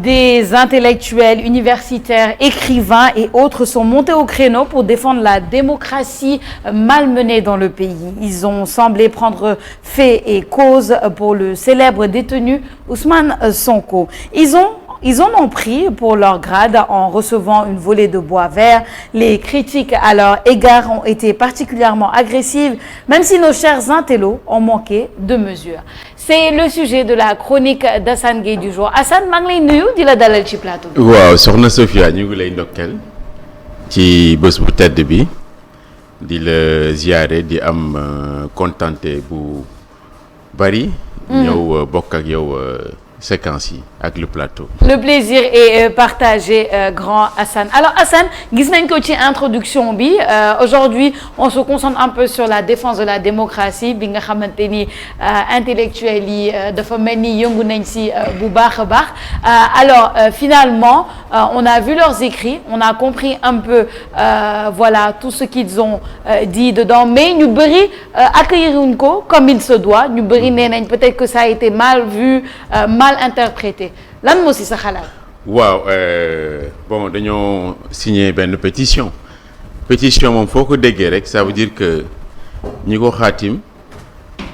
Des intellectuels, universitaires, écrivains et autres sont montés au créneau pour défendre la démocratie malmenée dans le pays. Ils ont semblé prendre fait et cause pour le célèbre détenu Ousmane Sonko. Ils en ont pris pour leur grade en recevant une volée de bois vert. Les critiques à leur égard ont été particulièrement agressives, même si nos chers intellos ont manqué de mesure. C'est le sujet de la chronique d'Assane Gueye du jour. Assane, maa ngi lay nuyu di la dalal ci plateau bi. waaw soxna Sophia ñu ngi lay ndokkeel ci bés bu tedd bi di la ziyaare di am contenté bu bari. ñëw bokk ak yow séquence yi ak le plateau. Le plaisir est partagé, grand Assane. Alors Assane, gis nañ ko ci introduction bi aujourd'hui on se concentre un peu sur la défense de la démocratie bi nga xamante ni intellectuels yi dafa mel ni yëngu nañ si bu baax a baax. Alors finalement on a vu leurs écrits, on a compris un peu voilà tout ce qu'ils ont dit dedans, mais ñu bëri accueillir wuñ ko comme il se doit. Ñu bëri nee nañ peut-être que ça a été mal vu, mal interprété. Lan moo si sa xalaat. waaw bon dañoo signé benn pétition moom foo ko déggee rek ça veut dire que ñi ko xaatim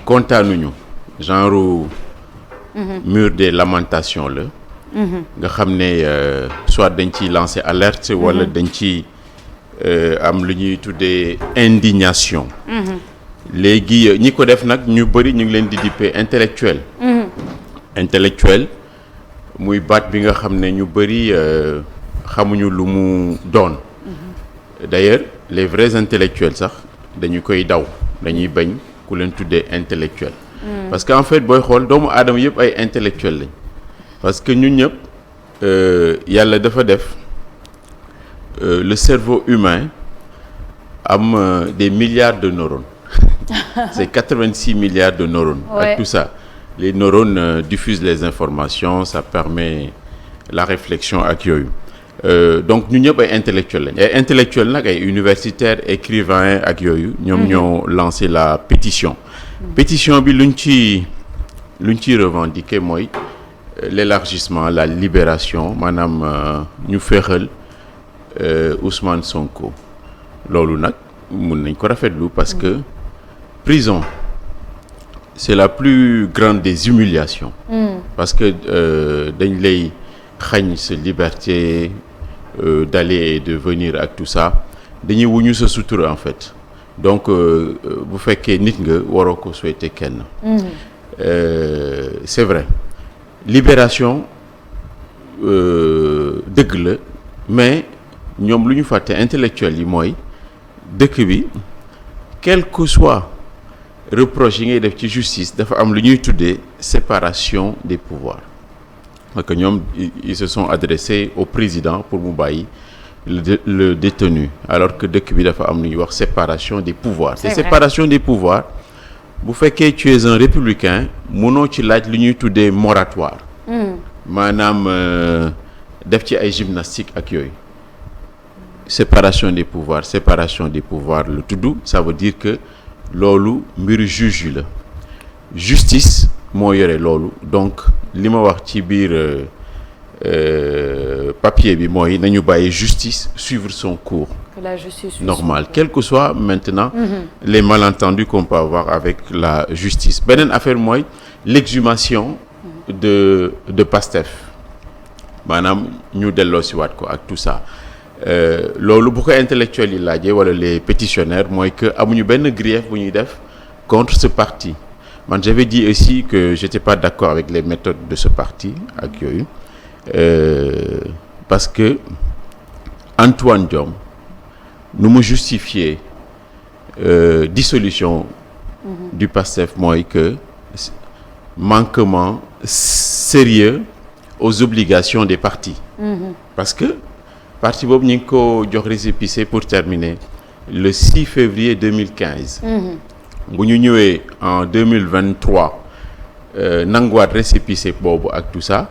kontaanuñu genre mur des lamentations la nga xam ne soit dañ ciy lancer alerte wala dañ ci am lu ñuy tuddee indignation léegi ñi ko def nag ñu bëri ñu ngi leen di dippee intellectuel muy baat bi nga xam ne ñu bëri xamuñu lu mu doon. D'ailleurs les vrais intellectuels sax dañu koy daw dañuy bañ ku leen tuddee intellectuel. Parce que en fait booy xool doomu aadama yëpp ay intellectuel lañ. Parce que ñun ñëpp yàlla dafa def le cerveau humain am des milliards de neurones. C'est 86 milliards de neurones. Ouais. Ak tout ça. Les neurones diffusent les informations, ça permet la réflexion ak yooyu donc ñu ñëpp ay intellectuels lañ ay intellectuels nag ay universitaires écrivains ak yooyu ñoom ñoo lancé la pétition pétition bi luñ ci revendiquer mooy l'élargissement, la libération maanaam ñu féexal Ousmane Sonko loolu nag mun nañ ko rafetlu parce que prison c'est la plus grande des humiliations. Parce que dañ lay xañ sa liberté d'aller et de venir ak tout ça dañuy wuñu sa sutura en fait donc bu fekkee nit nga waroo ko souhaiter kenn. C'est vrai libération dëgg la mais ñoom lu ñu fàtte intellectuels yi mooy dëkk bi quel que soit reproche yi ngay def ci justice dafa am lu ñuy tuddee séparation des pouvoirs parce que ñoom ils se sont adressés au président pour mu bàyyi le détenu alors que dëkk bi dafa am lu ñuy wax séparation des pouvoirs. C'est séparation des pouvoirs bu fekkee tu es un républicain mënoo ci laaj lu ñuy tuddee moratoire. maanaam def ci ay gymnastique ak yooyu. Séparation des pouvoirs lu tudd ça veut dire que loolu mbiru juge yi la justice moo yore loolu donc li ma wax ci biir papier bi mooy nañu bàyyi justice suivre son cours. Que la justice normal quel que soit maintenant les malentendus qu'on peut avoir avec la justice. Beneen affaire mooy l'exhumation de Pastef maanaam ñu delloo si waat ko ak tout ça. Loolu bu ko intellectuels yi laajee wala les pétitionnaires mooy que amuñu benn grief bu ñuy def contre ce parti man j'avais dit aussi que j'étais pas d'accord avec les méthodes de ce parti ak yooyu parce que Antoine Diome nu mu justifier dissolution du PASTEF mooy que manquement sérieux aux obligations des partis parce que parti boobu ñu ngi ko jox récépissé pour terminer le 6 février 2015. bu ñu ñëwee en 2023 nanguwaat récépissé boobu ak tout ça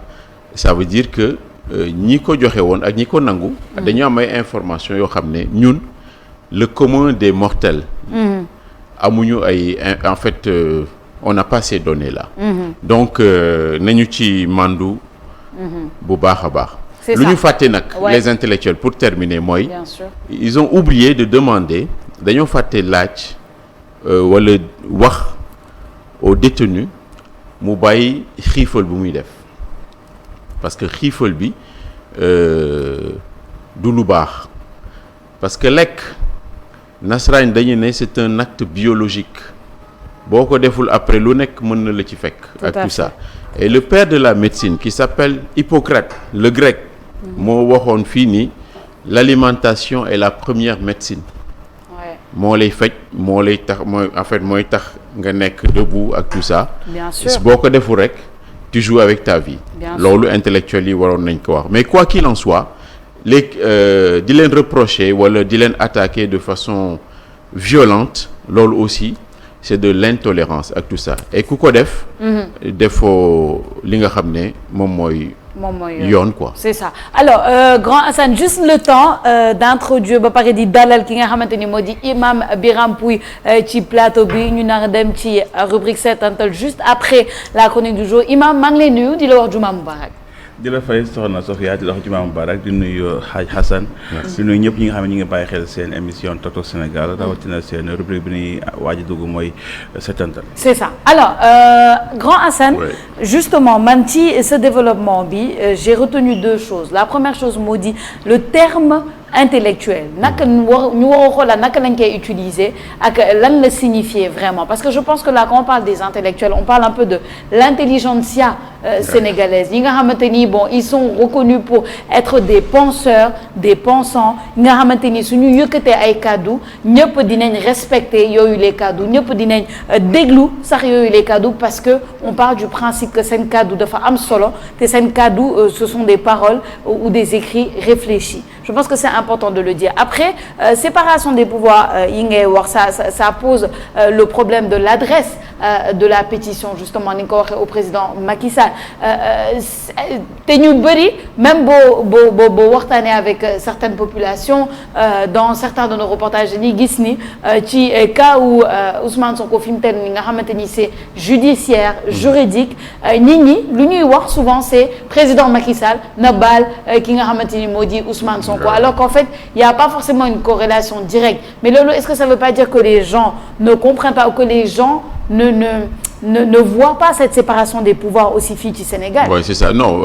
ça veut dire que ñi ko joxe woon ak ñi ko nangu. dañu am ay informations yoo xam ne ñun le commun des mortels. amuñu ay en fait on n'a pas ces données là. Donc nañu ci mandu bu baax a baax. c'est lu ça ñu fàtte nag. Ouais. les intellectuels pour terminer mooy. bien sûr ils ont oublié de demander dañoo fàtte laaj wala wax aux détenus mu bàyyi xiifal bu muy def parce que xiifal bi du lu baax parce que lekk nasaraan dañu ne c'est un acte biologique boo ko deful après lu nekk mën na la ci fekk. ak tout ça et le père de la médecine qui s'appelle Hippocrate le grec. moo waxoon fii nii l'alimentation est la première médecine. moo lay faj moo lay tax mooy en fait mooy tax nga nekk debout ak tout ça. bien sûr boo ko deful rek tu joues avec ta vie. loolu intellectuel yi waroon nañ ko wax mais quoi qu'il en soit léegi di leen reprocher wala di leen attaquer de façon violente loolu aussi c'est de l'intolérance ak tout ça et ku ko def. defoo li nga xam ne moom mooy. yoon quoi c'est ça alors grand Assane juste le temps d'introduire ba pare di dalal ki nga xamante ni moo di imam Birame Pouye ci plateau bi ñu nar a dem ci rubrique seetantal juste après la chronique du jour imam maa ngi lay nuyu di la wax Juma Mubarak di la fay soxna Sofia di la wax Juma Mubarak di nuyu Hadj Hassan di nuyu ñëpp ñi nga xam ne ñu ngi bàyyi xel seen émission Tok-Tok Sénégal rawatina seen rubrique bi ñuy waaj a dugg mooy seetantal. c'est ça alors grand Assane justement man ci ce développement bi j'ai retenu deux choses la première chose moo di le terme intellectuel naka ñu war a xoolal naka lañ koy utiliser ak lan la signifier vraiment parce que je pense que là quand on parle des intellectuels on parle un peu de l'intelligentsia sénégalaise yi nga xamante ni bon ils sont reconnus pour être des penseurs des pensants yi nga xamante ni suñu yëkkatee ay kaddu ñëpp dinañ respecter yooyu les kaddu ñëpp dinañ déglu sax yooyu les kaddu parce que on part du principe que seen kaddu dafa am solo te seen kaddu ce sont des paroles ou des écrits réfléchis je pense que c'est important de le dire après séparation des pouvoirs yi ngay wax ça pose le problème de l'adresse de la pétition justement ni nga ko waxee au président Macky Sall te ñu bëri même boo waxtaanee avec certaines populations dans certains de nos reportages dañuy gis ni ci cas où Ousmane Sonko fi mu toll nii nga xamante ni c'est judiciaire juridique nit ñi lu ñuy wax souvent c'est président Macky Sall na baal ki nga xamante ni moo di Ousmane Sonko alors qu'en fait il y a pas forcément une corrélation directe mais loolu est-ce que ça veut pas dire que les gens ne comprennent pas ou que les gens ne voient pas cette séparation des pouvoirs aussi fii ci Sénégal. Oui c'est ça non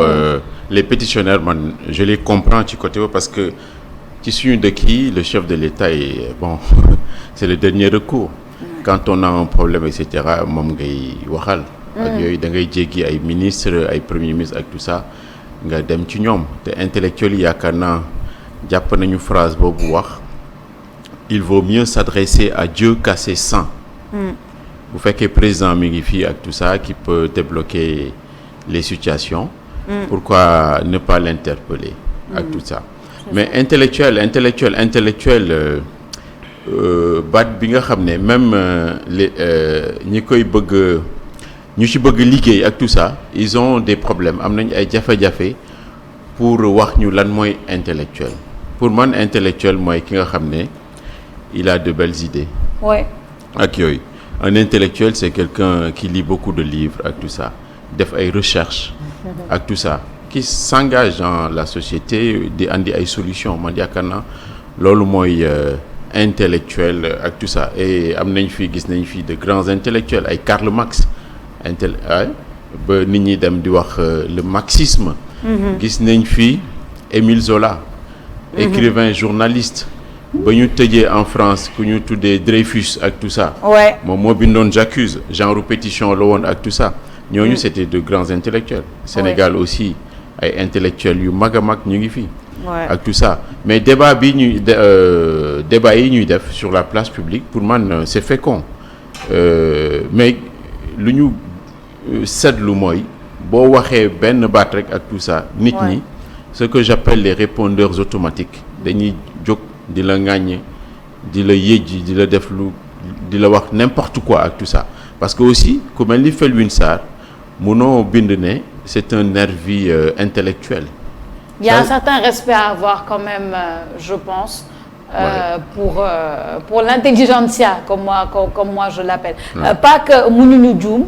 les pétitionnaires man je les comprends ci côté parce que ci suñu dëkk yi le chef de l'État est bon c'est le dernier recours quand on a un problème et cetera moom ngay waxal. ak yooyu da ngay jéggi ay ministres ay premiers ministres ak tout ça nga dem ci ñoom te intellectuels yi yaakaar naa jàpp nañu phrase boobu wax il vaut mieux s'adresser à Dieu qu'à ses saints. bu fekkee président mi ngi fii ak tout ça qui peut débloquer les situations. Pourquoi ne pas l'interpeller ak tout ça mais intellectuel baat bi nga xam ne même les ñi koy bëgg ñu ci bëgg liggéey ak tout ça ils ont des problèmes am nañ ay jafe-jafe pour wax ñu lan mooy intellectuel pour man intellectuel mooy ki nga xam ne il a de belles idées. Ouais. ak yooyu un intellectuel c'est quelqu'un qui lit beaucoup de livres ak tout ça def ay recherches ak tout ça qui s'engage dans la société di andi ay solutions man yaakaar naa loolu mooy intellectuel ak tout ça et am nañ fi gis nañ fi de grands intellectuels ay Karl Marx ba nit ñi dem di wax le marxisme. gis nañ fi Émile Zola. écrivain journaliste. ba ñu tëjee en France ku ñu tuddee Dreyfus ak tout ça. moom moo bindoon J'accuse genre pétition la woon ak tout ça. ñooñu c'était de grands intellectuels. Sénégal aussi ay intellectuels yu mag a mag ñu ngi fii. ak tout ça mais débat bi ñuy débat yi ñuy def sur la place publique pour man c'est fécond mais lu ñu seetlu mooy boo waxee benn baat rek ak tout ça. nit ñi ce que j'appelle les répondeurs automatiques dañuy jóg. di la ŋàññe di la yëjji di la def lu di la wax n'importe quoi ak tout ça parce que aussi ku mel ni Felwine Sarr munoo bind ne c'est un nervi intellectuel. Il y a un certain respect à avoir quand même je pense pour l'intelligentsia comme moi je l'appelle. Pas que mënuñu juum.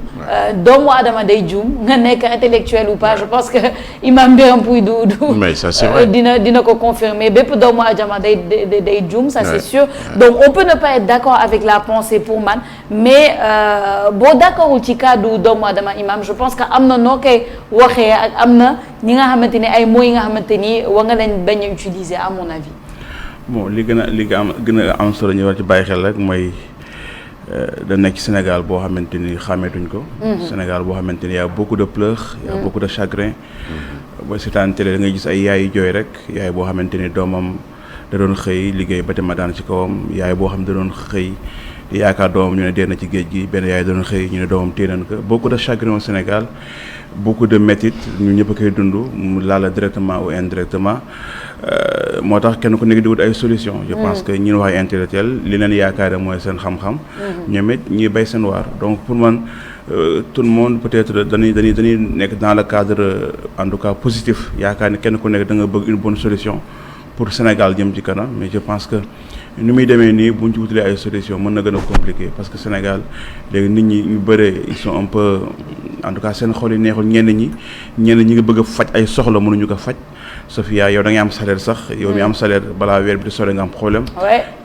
doomu aadama day juum nga nekk intellectuel ou pas je pense que Imam Birame Pouye du mais ça c'est vrai. dina ko confirmer bépp doomu aadama day juum ça c'est sûr. donc on peut ne pas être d'accord avec la pensée pour man mais boo d'accordul ci cadre doomu aadama Imam je pense que am na noo koy waxee ak am na ñi nga xamante ni ay mots yi nga xamante ni war nga leen bañ a utiliser à mon avis. bon li gën a am solo ñu war ci bàyyi xel rek mooy da nekk ci Sénégal boo xamante ni xàmmeetuñ ko. Sénégal boo xamante ni y a beaucoup de pleurs. y a beaucoup de chagrin. booy seetaan télé da ngay gis ay yaay jooy rek yaay boo xamante ni doomam da doon xëy liggéey ba te ma daan ci kawam yaay boo xam da doon xëy yaakaar doomam ñu ne dee na ci géej gi benn yaay da doon xëy ñu ne doomam téye nañ ko beaucoup de chagrin au Sénégal beaucoup de métit ñu ñëpp a koy dund mu laala directement ou indirectement. moo tax kenn ku nekk di wut ay solution je pense que ñi wax intellectuel li leen yaakaare mooy seen xam-xam ñoom it ñuy bay seen waar donc pour man tout le monde peut-être dañuy nekk dans le cadre en tout cas positif yaakaar ni kenn ku nekk da nga bëgg une bonne solution pour Sénégal jëm ci kanam mais je pense que ni muy demee nii buñ ci wutalee ay solution mën na gën a compliqué parce que Sénégal léegi nit ñi ñu bëree ils sont un peu en tout cas seen xol yi neexul ñenn ñi nga bëgg a faj ay soxla mënuñu ko faj Sophia yow da ngay am salaire sax yow mi am salaire balaa weer bi di sore nga am problème.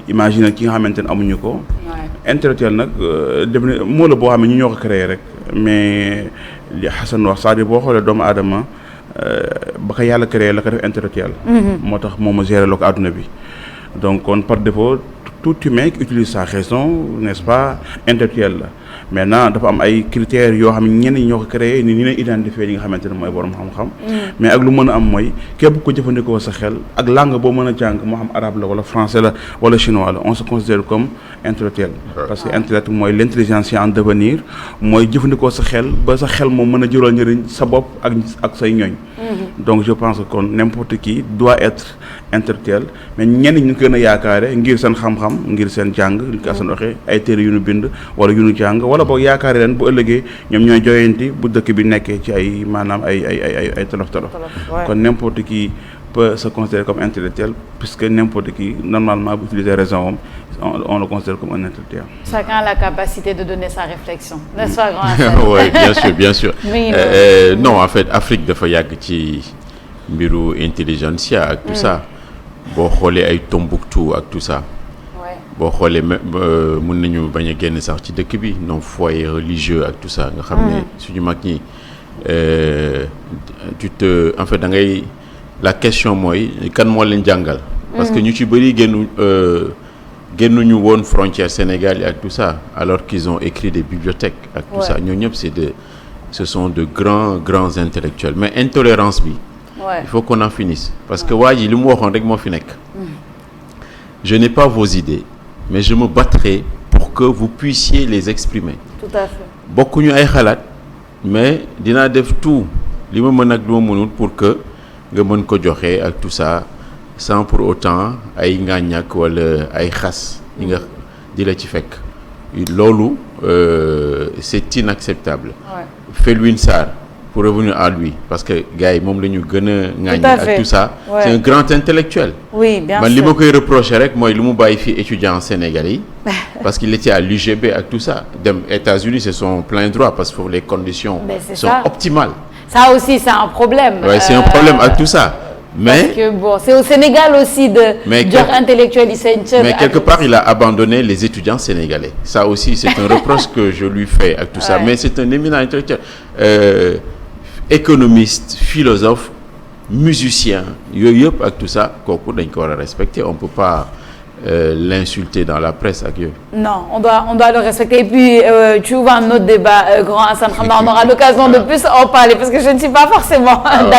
imagine ki nga xamante ne amuñu ko. intellectuel nag def na moo la boo xam ne ñu ñoo ko créé rek mais li Hassan wax c'est-à-dire boo xoolee doomu aadama ba ko yàlla créé la ko def intellectuel. moo tax moom a géré la ko àdduna bi donc kon par défaut tout humain qui utilise sa raison n'est-ce pas intellectuel la. maintenant dafa am ay critères yoo xam ne ñenn ñi ñoo ko créé ni leen identifier li nga xamante ne mooy borom xam-xam. mais ak lu mën a am mooy képp ko jëfandikoo sa xel ak langue boo mën a jàng moo xam arabe la wala français la wala chinois la on se considère comme intellectuel. parce que intellect mooy l'intelligence en devenir mooy jëfandikoo sa xel ba sa xel moom mën a jural njëriñ sa bopp ak say ñooñ. donc je pense que kon n'importe qui doit être intellectuel mais ñenn ñu gën a yaakaare ngir seen xam-xam ngir seen jàng li ko Assane waxee ay téere yu ñu bind wala yu ñu jàng wala boog yaakaare leen bu ëllëgee ñoom ñooy joyanti bu dëkk bi nekkee ci ay maanaam ay tolof kon n'importe qui peut se considérer comme intellectuel puisque n'importe qui normalement bu utiliser raison on le considère comme un intellectuel. Chacun a la capacité de donner sa réflexion n'est-ce pas grand? Oui bien sûr non en fait Afrique dafa yàgg ci mbiru intelligentsia ak tout ça boo xoolee ay Tombouctou ak tout ça. boo xoolee mën nañu bañ a génn sax ci dëkk bi non foyer religieux ak tout ça nga xam ne suñu mag ñi en fait da ngay la question mooy kan moo leen jàngal. parce que ñu ci bëri génnuñu woon frontière Sénégal yi ak tout ça alors qu'ils ont écrit des bibliothèques ak tout ça ñoo ñëpp ce sont de grands intellectuels mais intolérance bi. il faut qu'on en finisse parce que waa ji li mu waxoon rek moo fi nekk. je n'ai pas vos idées. mais je me battrai pour que vous puissiez les exprimer. Tout à fait. bokkuñu ay xalaat mais dinaa def tout li ma mën ak lu ma mënul pour que nga mën ko joxe ak tout ça sans pour autant ay ngaañak wala ay xas yi nga di la ci fekk loolu c'est inacceptable. Felwine Sarr pour revenir à lui parce que gars yi moom la ñu gën a ŋaañ ak tout ça c'est un grand intellectuel. Oui, bien sûr. Man li ma koy reprocher rek mooy lu mu bàyyi fii étudiant sénégalais yi parce qu'il était à l'UGB ak tout ça dem États-Unis c'est son plein droit parce que les conditions sont optimales. Ça aussi c'est un problème. Ouais, c'est un problème ak tout ça. Mais parce que bon, c'est au Sénégal aussi de jox intellectuel yi seen cër. Mais quelque part il a abandonné les étudiants sénégalais. Ça aussi c'est un reproche que je lui fais ak tout ça mais c'est un éminent intellectuel. Économiste, philosophe, musicien yooyu yëpp ak tout ça kooku dañ ko war a respecter on peut pas l'insulter dans la presse ak yooyu. Non, on doit le respecter et puis tu ouvres un autre débat grand Assane xam naa on aura l'occasion de plus en parler parce que je ne suis pas forcément